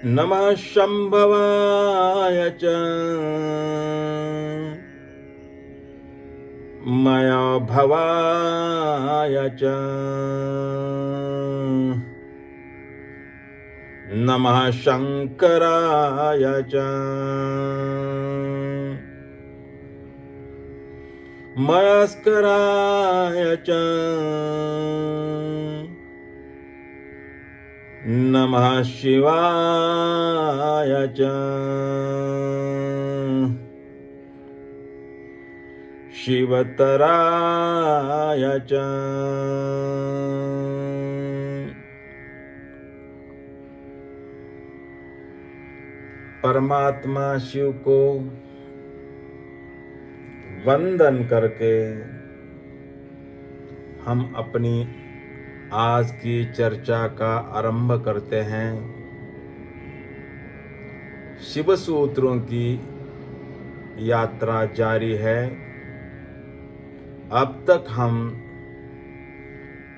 नमः शंभवाय च मया भवाय च नमः शंकराय च मयस्कराय च नमः शिवाय च शिवतराय च परमात्मा शिव को वंदन करके हम अपनी आज की चर्चा का आरंभ करते हैं। शिव सूत्रों की यात्रा जारी है। अब तक हम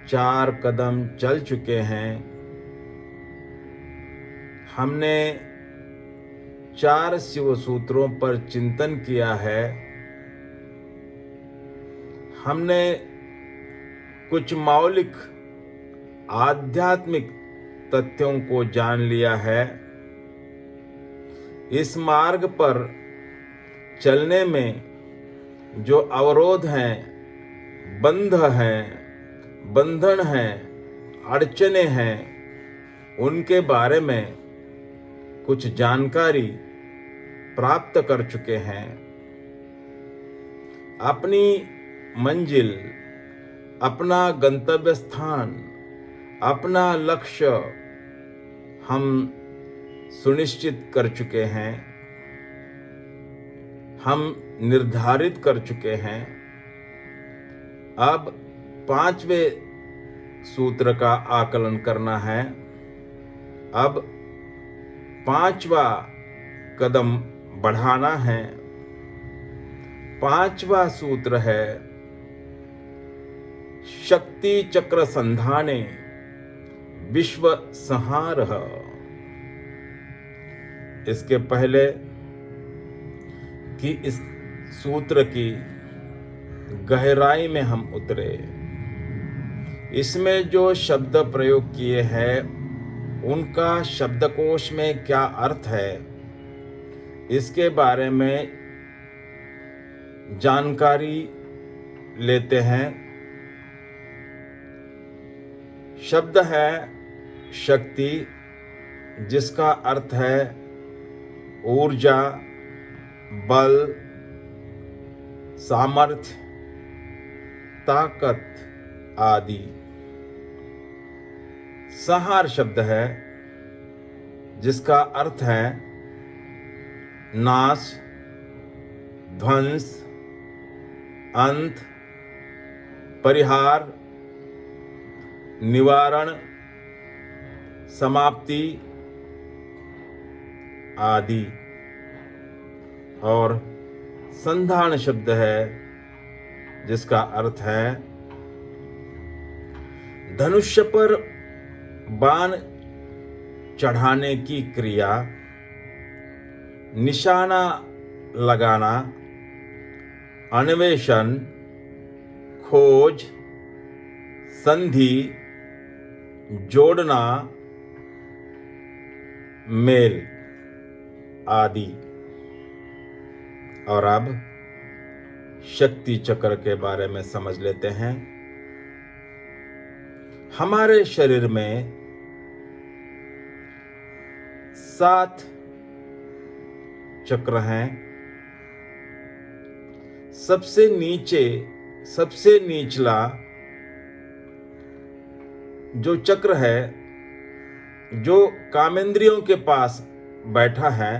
4 कदम चल चुके हैं। हमने 4 शिव सूत्रों पर चिंतन किया है। हमने कुछ मौलिक आध्यात्मिक तथ्यों को जान लिया है। इस मार्ग पर चलने में जो अवरोध हैं, बंध हैं, बंधन हैं, अड़चने हैं, उनके बारे में कुछ जानकारी प्राप्त कर चुके हैं। अपनी मंजिल, अपना गंतव्य स्थान, अपना लक्ष्य हम सुनिश्चित कर चुके हैं। हम निर्धारित कर चुके हैं। अब 5वें सूत्र का आकलन करना है। अब 5वां कदम बढ़ाना है। 5वां सूत्र है शक्ति चक्र संधाने विश्व संहारः। इसके पहले कि इस सूत्र की गहराई में हम उतरे, इसमें जो शब्द प्रयोग किए हैं उनका शब्दकोश में क्या अर्थ है, इसके बारे में जानकारी लेते हैं। शब्द है शक्ति, जिसका अर्थ है ऊर्जा, बल, सामर्थ्य, ताकत आदि। संहार शब्द है जिसका अर्थ है नाश, ध्वंस, अंत, परिहार, निवारण, समाप्ति आदि। और संधान शब्द है जिसका अर्थ है धनुष्य पर बाण चढ़ाने की क्रिया, निशाना लगाना, अन्वेषण, खोज, संधि, जोड़ना, मेल आदि। और अब शक्ति चक्र के बारे में समझ लेते हैं। हमारे शरीर में 7 चक्र हैं। सबसे निचला जो चक्र है, जो कामेंद्रियों के पास बैठा है,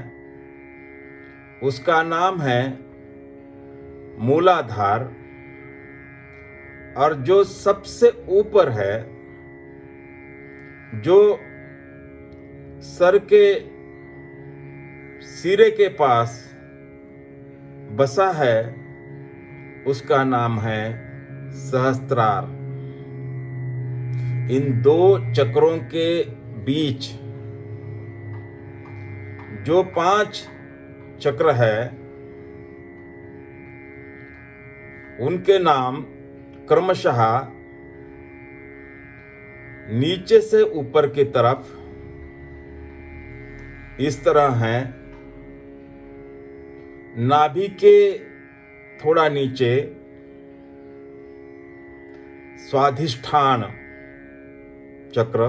उसका नाम है मूलाधार। और जो सबसे ऊपर है, जो सर के सिरे के पास बसा है, उसका नाम है सहस्त्रार। इन 2 चक्रों के बीच जो 5 चक्र है उनके नाम क्रमशः नीचे से ऊपर की तरफ इस तरह हैं। नाभि के थोड़ा नीचे स्वाधिष्ठान चक्र,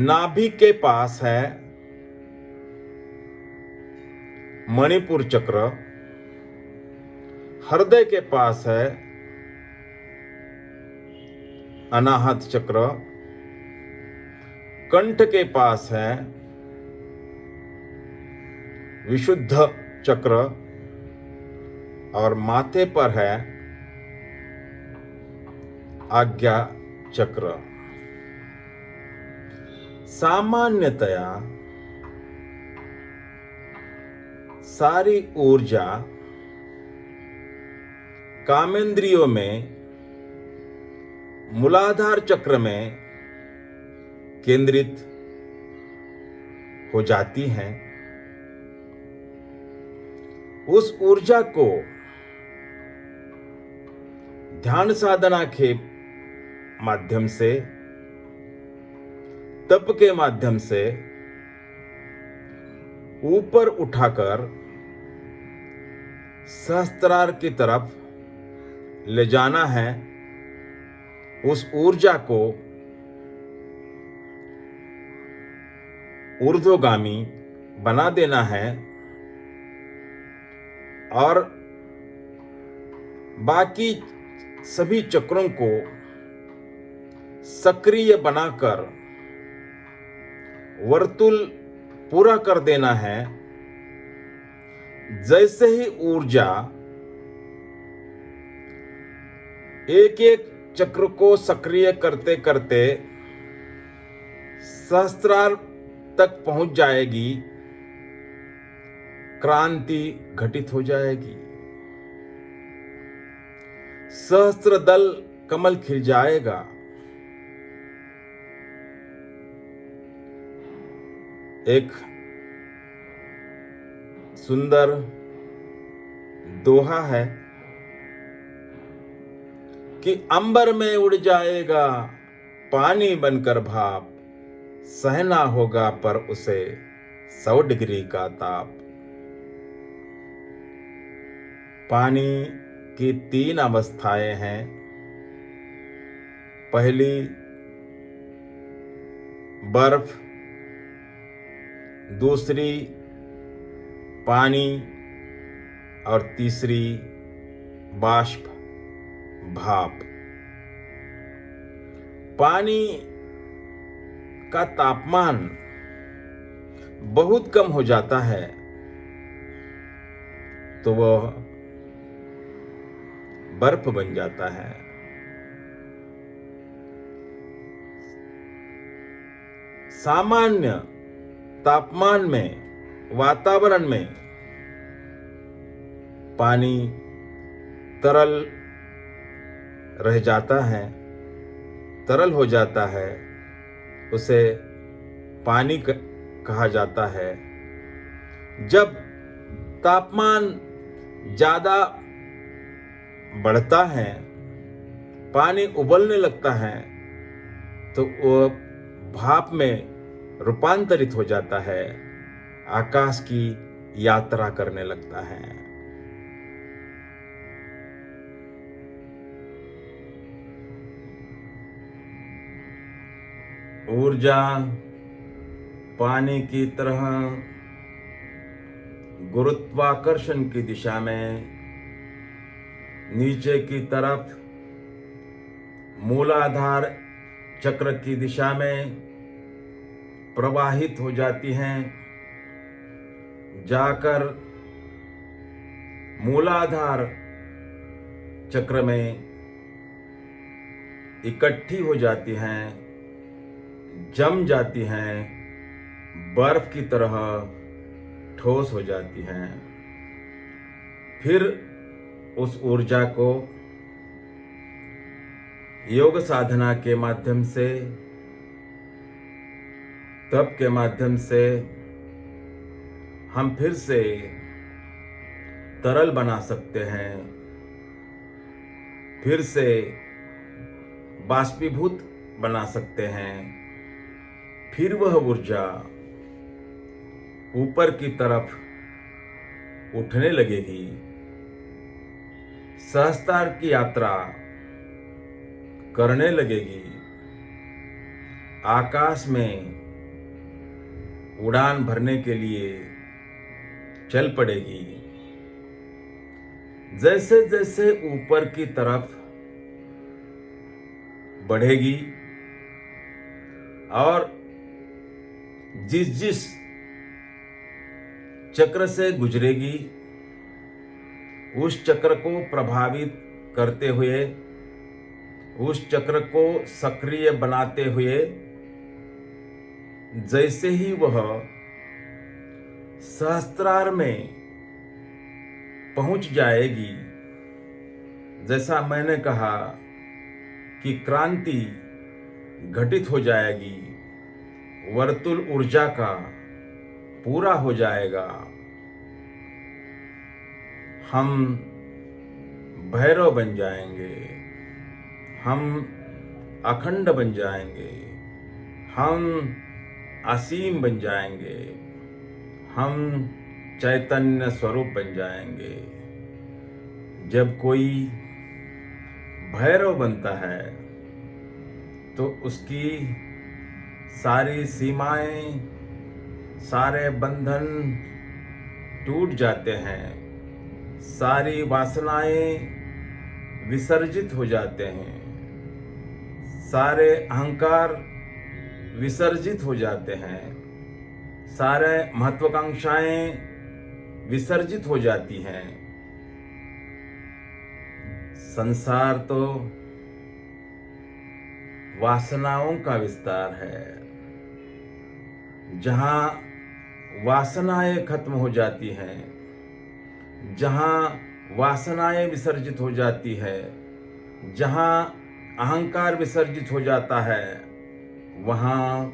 नाभि के पास है मणिपुर चक्र, हृदय के पास है अनाहत चक्र, कंठ के पास है विशुद्ध चक्र और माथे पर है आज्ञा चक्र। सामान्यतया सारी ऊर्जा कामेंद्रियों में मूलाधार चक्र में केंद्रित हो जाती हैं। उस ऊर्जा को ध्यान साधना के माध्यम से, तप के माध्यम से ऊपर उठाकर सहस्त्रार की तरफ ले जाना है। उस ऊर्जा को ऊर्ध्वगामी बना देना है और बाकी सभी चक्रों को सक्रिय बनाकर वर्तुल पूरा कर देना है। जैसे ही ऊर्जा एक एक चक्र को सक्रिय करते करते सहस्त्रार तक पहुंच जाएगी, क्रांति घटित हो जाएगी, सहस्त्र दल कमल खिल जाएगा। एक सुंदर दोहा है कि अंबर में उड़ जाएगा पानी बनकर भाप, सहना होगा पर उसे 100 डिग्री का ताप। पानी की 3 अवस्थाएं हैं। पहली बर्फ, दूसरी पानी और तीसरी बाष्प भाप। पानी का तापमान बहुत कम हो जाता है तो वह बर्फ बन जाता है। सामान्य तापमान में, वातावरण में पानी तरल रह जाता है, तरल हो जाता है, उसे पानी कहा जाता है। जब तापमान ज़्यादा बढ़ता है, पानी उबलने लगता है, तो वो भाप में रूपांतरित हो जाता है, आकाश की यात्रा करने लगता है। ऊर्जा पानी की तरह गुरुत्वाकर्षण की दिशा में नीचे की तरफ मूलाधार चक्र की दिशा में प्रवाहित हो जाती हैं, जाकर मूलाधार चक्र में इकट्ठी हो जाती हैं, जम जाती हैं, बर्फ की तरह ठोस हो जाती हैं। फिर उस ऊर्जा को योग साधना के माध्यम से, तप के माध्यम से हम फिर से तरल बना सकते हैं, फिर से बाष्पीभूत बना सकते हैं। फिर वह ऊर्जा ऊपर की तरफ उठने लगेगी। सहस्त्रार की यात्रा करने लगेगी। आकाश में उड़ान भरने के लिए चल पड़ेगी। जैसे जैसे ऊपर की तरफ बढ़ेगी और जिस जिस चक्र से गुजरेगी, उस चक्र को प्रभावित करते हुए, उस चक्र को सक्रिय बनाते हुए, जैसे ही वह सहस्त्रार में पहुंच जाएगी, जैसा मैंने कहा कि क्रांति घटित हो जाएगी, वर्तुल ऊर्जा का पूरा हो जाएगा। हम भैरव बन जाएंगे, हम अखंड बन जाएंगे, हम असीम बन जाएंगे, हम चैतन्य स्वरूप बन जाएंगे। जब कोई भैरव बनता है तो उसकी सारी सीमाएं, सारे बंधन टूट जाते हैं, सारी वासनाएं विसर्जित हो जाते हैं, सारे अहंकार विसर्जित हो जाते हैं, सारे महत्वाकांक्षाएं विसर्जित हो जाती हैं। संसार तो वासनाओं का विस्तार है। जहां वासनाएं खत्म हो जाती हैं, जहां वासनाएं विसर्जित हो जाती है, जहां अहंकार विसर्जित हो जाता है, वहां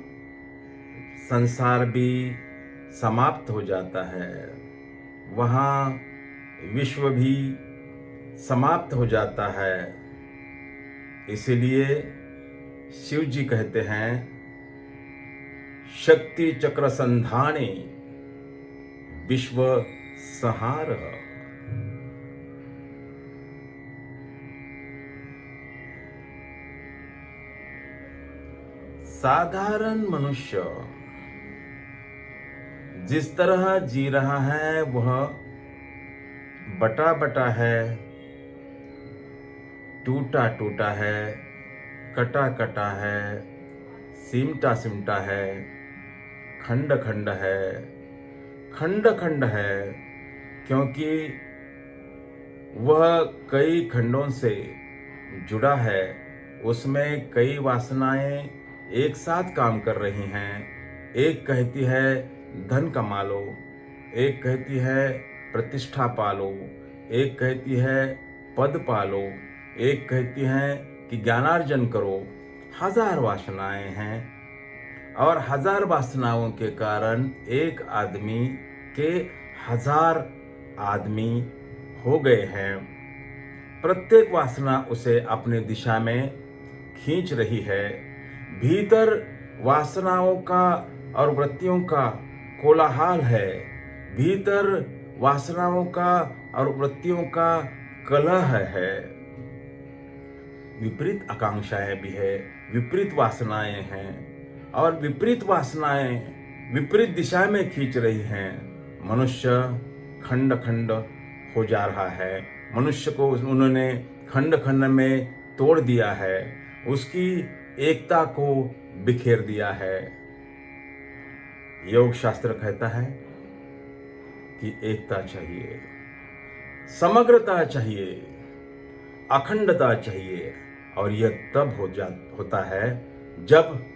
संसार भी समाप्त हो जाता है, वहां विश्व भी समाप्त हो जाता है। इसलिए शिव जी कहते हैं, शक्ति चक्र संधाने विश्व संहार। साधारण मनुष्य जिस तरह जी रहा है वह बटा बटा है, टूटा टूटा है, कटा कटा है, सिमटा सिमटा है, खंड खंड है, खंड खंड है, क्योंकि वह कई खंडों से जुड़ा है। उसमें कई वासनाएं एक साथ काम कर रही हैं। एक कहती है धन कमा लो, एक कहती है प्रतिष्ठा पालो, एक कहती है पद पालो, एक कहती है कि ज्ञानार्जन करो। हजार वासनाएं हैं और हजार वासनाओं के कारण एक आदमी के हजार आदमी हो गए हैं। प्रत्येक वासना उसे अपने दिशा में खींच रही है। भीतर वासनाओं का और वृत्तियों का कोलाहल है, भीतर वासनाओं का और वृत्तियों का कलह है। विपरीत आकांक्षाएं भी है, विपरीत वासनाएं हैं और विपरीत वासनाएं विपरीत दिशा में खींच रही हैं। मनुष्य खंड खंड हो जा रहा है। मनुष्य को उन्होंने खंड खंड में तोड़ दिया है, उसकी एकता को बिखेर दिया है। योग शास्त्र कहता है कि एकता चाहिए, समग्रता चाहिए, अखंडता चाहिए, और यह तब होता है जब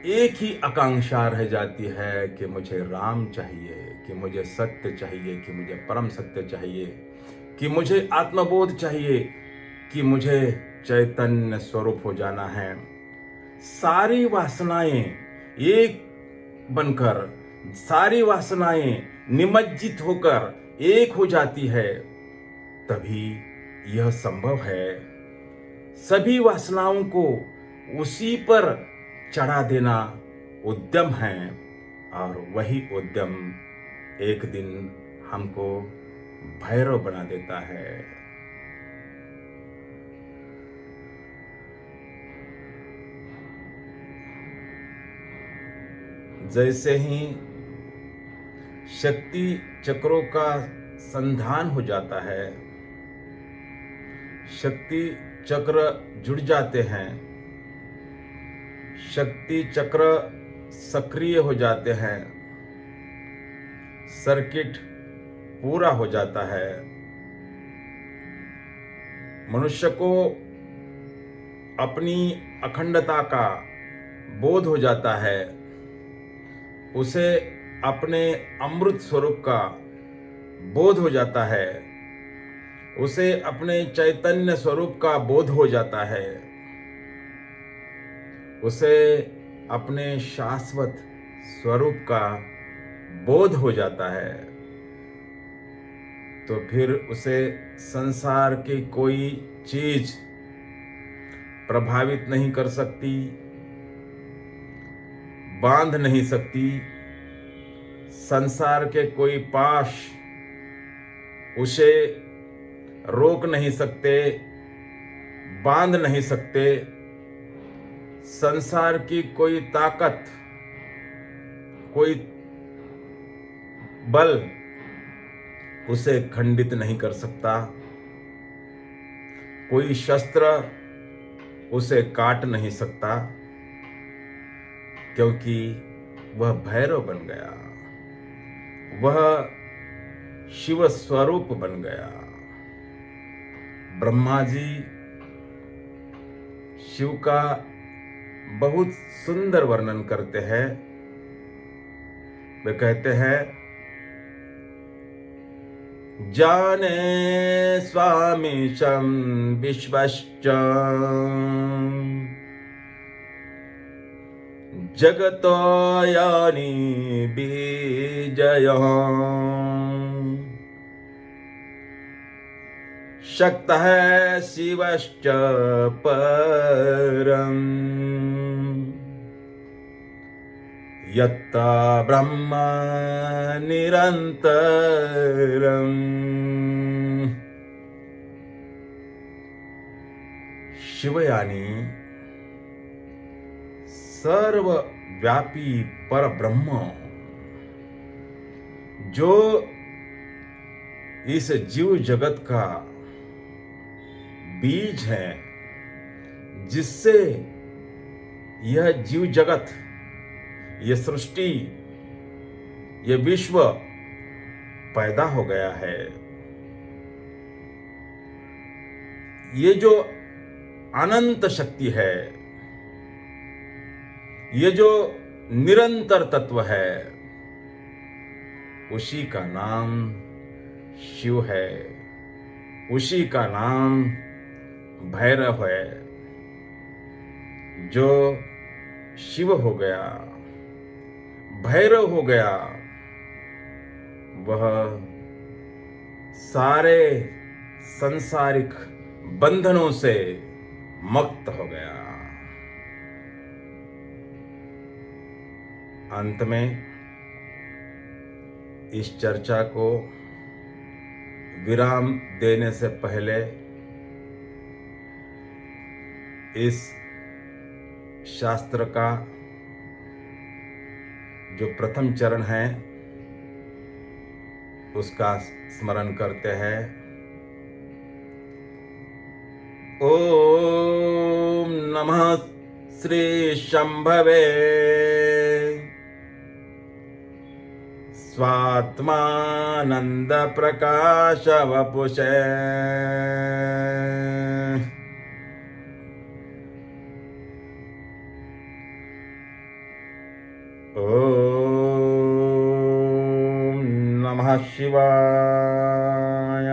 एक ही आकांक्षा रह जाती है कि मुझे राम चाहिए, कि मुझे सत्य चाहिए, कि मुझे परम सत्य चाहिए, कि मुझे आत्मबोध चाहिए, कि मुझे चैतन्य स्वरूप हो जाना है। सारी वासनाएं एक बनकर सारी वासनाएं निमज्जित होकर एक हो जाती है, तभी यह संभव है। सभी वासनाओं को उसी पर चढ़ा देना उद्यम है, और वही उद्यम एक दिन हमको भैरव बना देता है। जैसे ही शक्ति चक्रों का संधान हो जाता है, शक्ति चक्र जुड़ जाते हैं, शक्ति चक्र सक्रिय हो जाते हैं, सर्किट पूरा हो जाता है, मनुष्य को अपनी अखंडता का बोध हो जाता है, उसे अपने अमृत स्वरूप का बोध हो जाता है, उसे अपने चैतन्य स्वरूप का बोध हो जाता है, उसे अपने शाश्वत स्वरूप का बोध हो जाता है। तो फिर उसे संसार की कोई चीज प्रभावित नहीं कर सकती, बांध नहीं सकती। संसार के कोई पाश उसे रोक नहीं सकते, बांध नहीं सकते। संसार की कोई ताकत, कोई बल उसे खंडित नहीं कर सकता, कोई शस्त्र उसे काट नहीं सकता, क्योंकि वह भैरव बन गया, वह शिव स्वरूप बन गया। ब्रह्मा जी शिव का बहुत सुंदर वर्णन करते हैं। वे कहते हैं, जाने स्वामीशं विश्वश्च जगतो यानि बीजयः शक्तः शिवश्च परम् यत्ता ब्रह्म निरन्तरम्। शिव यानी सर्वव्यापी पर ब्रह्म, जो इस जीव जगत का बीज है, जिससे यह जीव जगत, यह सृष्टि, यह विश्व पैदा हो गया है। ये जो अनंत शक्ति है, ये जो निरंतर तत्व है, उसी का नाम शिव है, उसी का नाम भैरव है। जो शिव हो गया, भैरव हो गया, वह सारे सांसारिक बंधनों से मुक्त हो गया। अंत में इस चर्चा को विराम देने से पहले इस शास्त्र का जो प्रथम चरण है उसका स्मरण करते हैं। ओम नमः श्री शंभवे स्वात्मानंद प्रकाश वपुषे ओम नमः शिवाय।